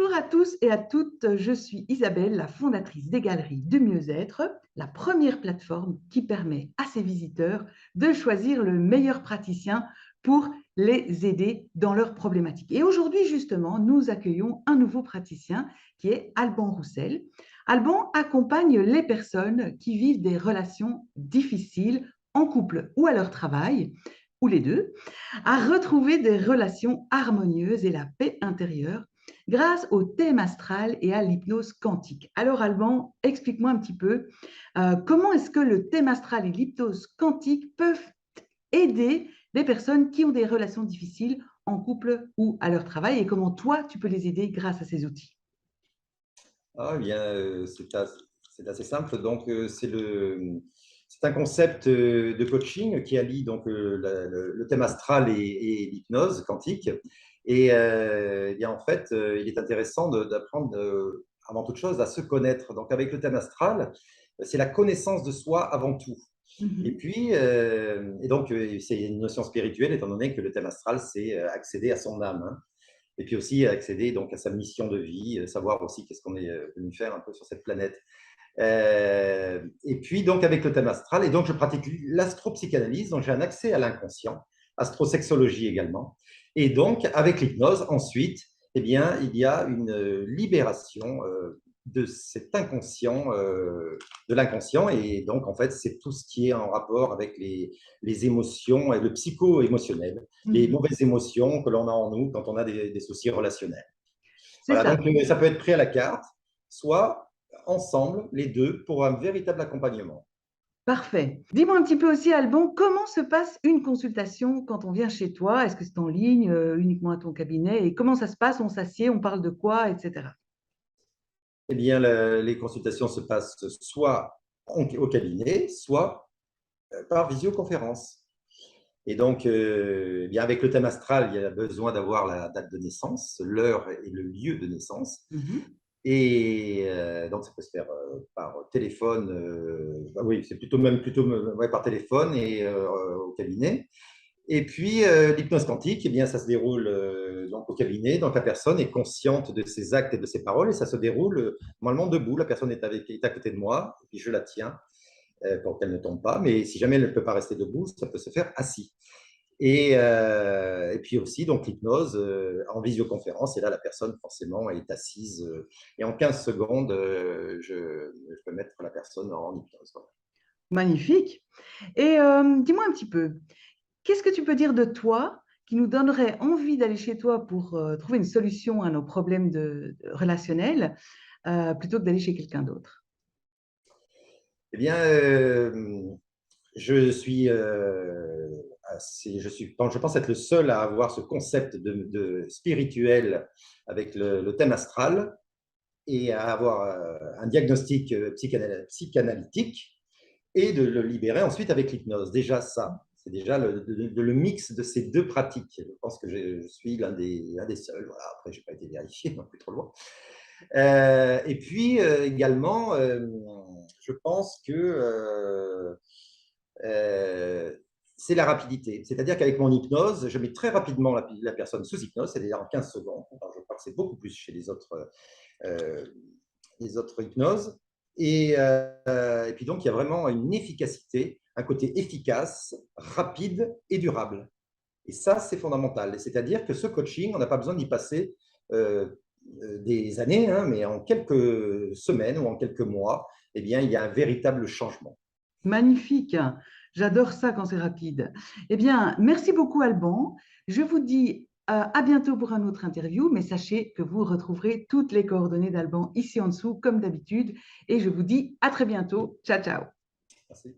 Bonjour à tous et à toutes, je suis Isabelle, la fondatrice des Galeries de Mieux-être, la première plateforme qui permet à ses visiteurs de choisir le meilleur praticien pour les aider dans leurs problématiques. Et aujourd'hui, justement, nous accueillons un nouveau praticien qui est Alban Roussel. Alban accompagne les personnes qui vivent des relations difficiles en couple ou à leur travail, ou les deux, à retrouver des relations harmonieuses et la paix intérieure grâce au thème astral et à l'hypnose quantique. Alors Alban, explique-moi un petit peu comment est-ce que le thème astral et l'hypnose quantique peuvent aider des personnes qui ont des relations difficiles en couple ou à leur travail et comment toi, tu peux les aider grâce à ces outils. Ah, bien, c'est assez simple. Donc, c'est un concept de coaching qui allie donc le thème astral et l'hypnose quantique. Et bien, en fait, il est intéressant d'apprendre avant toute chose à se connaître. Donc, avec le thème astral, c'est la connaissance de soi avant tout. Et Mhm. puis, c'est une notion spirituelle, étant donné que le thème astral, c'est accéder à son âme, hein. Et puis aussi accéder donc à sa mission de vie, savoir aussi qu'est-ce qu'on est venu faire un peu sur cette planète. Et puis donc avec le thème astral, et donc je pratique l'astropsychanalyse, donc j'ai un accès à l'inconscient, astrosexologie également. Et donc avec l'hypnose, ensuite, eh bien, il y a une libération de cet inconscient, de l'inconscient, et donc en fait c'est tout ce qui est en rapport avec les émotions et le psycho-émotionnel, les Mhm. mauvaises émotions que l'on a en nous quand on a des soucis relationnels. C'est Voilà, ça. donc ça peut être pris à la carte, soit ensemble, les deux, pour un véritable accompagnement. Parfait. Dis-moi un petit peu aussi, Alban, comment se passe une consultation quand on vient chez toi? Est-ce que c'est en ligne, uniquement à ton cabinet? Et comment ça se passe? On s'assied, on parle de quoi, etc. Eh bien, les consultations se passent soit au cabinet, soit par visioconférence. Et donc, eh bien, avec le thème astral, il y a besoin d'avoir la date de naissance, l'heure et le lieu de naissance. Mhm. Et donc, ça peut se faire par téléphone. Bah oui, c'est plutôt ouais, par téléphone et au cabinet. Et puis, l'hypnose quantique, eh bien, ça se déroule donc au cabinet. Donc, la personne est consciente de ses actes et de ses paroles et ça se déroule normalement debout. La personne est à côté de moi et puis je la tiens pour qu'elle ne tombe pas. Mais si jamais elle ne peut pas rester debout, ça peut se faire assis. Et puis aussi, donc, l'hypnose en visioconférence. Et là, la personne, forcément, est assise. Et en 15 secondes, je peux mettre la personne en hypnose. Voilà. Magnifique. Et dis-moi un petit peu, qu'est-ce que tu peux dire de toi qui nous donnerait envie d'aller chez toi pour trouver une solution à nos problèmes relationnels plutôt que d'aller chez quelqu'un d'autre? Eh bien, je suis, je pense être le seul à avoir ce concept de spirituel avec le thème astral et à avoir un diagnostic psychanalytique et de le libérer ensuite avec l'hypnose. Déjà ça, c'est déjà le mix de ces deux pratiques. Je pense que je suis l'un des seuls. Voilà. Après, je n'ai pas été vérifié, non plus trop loin. Et puis également, je pense que c'est la rapidité. C'est-à-dire qu'avec mon hypnose, je mets très rapidement la personne sous hypnose, c'est-à-dire en 15 secondes. Alors, je crois que c'est beaucoup plus chez euh, les autres hypnoses. Et puis donc, il y a vraiment une efficacité, un côté efficace, rapide et durable. Et ça, c'est fondamental. C'est-à-dire que ce coaching, on n'a pas besoin d'y passer euh, des années, hein, mais en quelques semaines ou en quelques mois, eh bien, il y a un véritable changement. Magnifique. J'adore ça quand c'est rapide. Eh bien, merci beaucoup, Alban. Je vous dis à bientôt pour un autre interview, mais sachez que vous retrouverez toutes les coordonnées d'Alban ici en dessous, comme d'habitude. Et je vous dis à très bientôt. Ciao, ciao. Merci.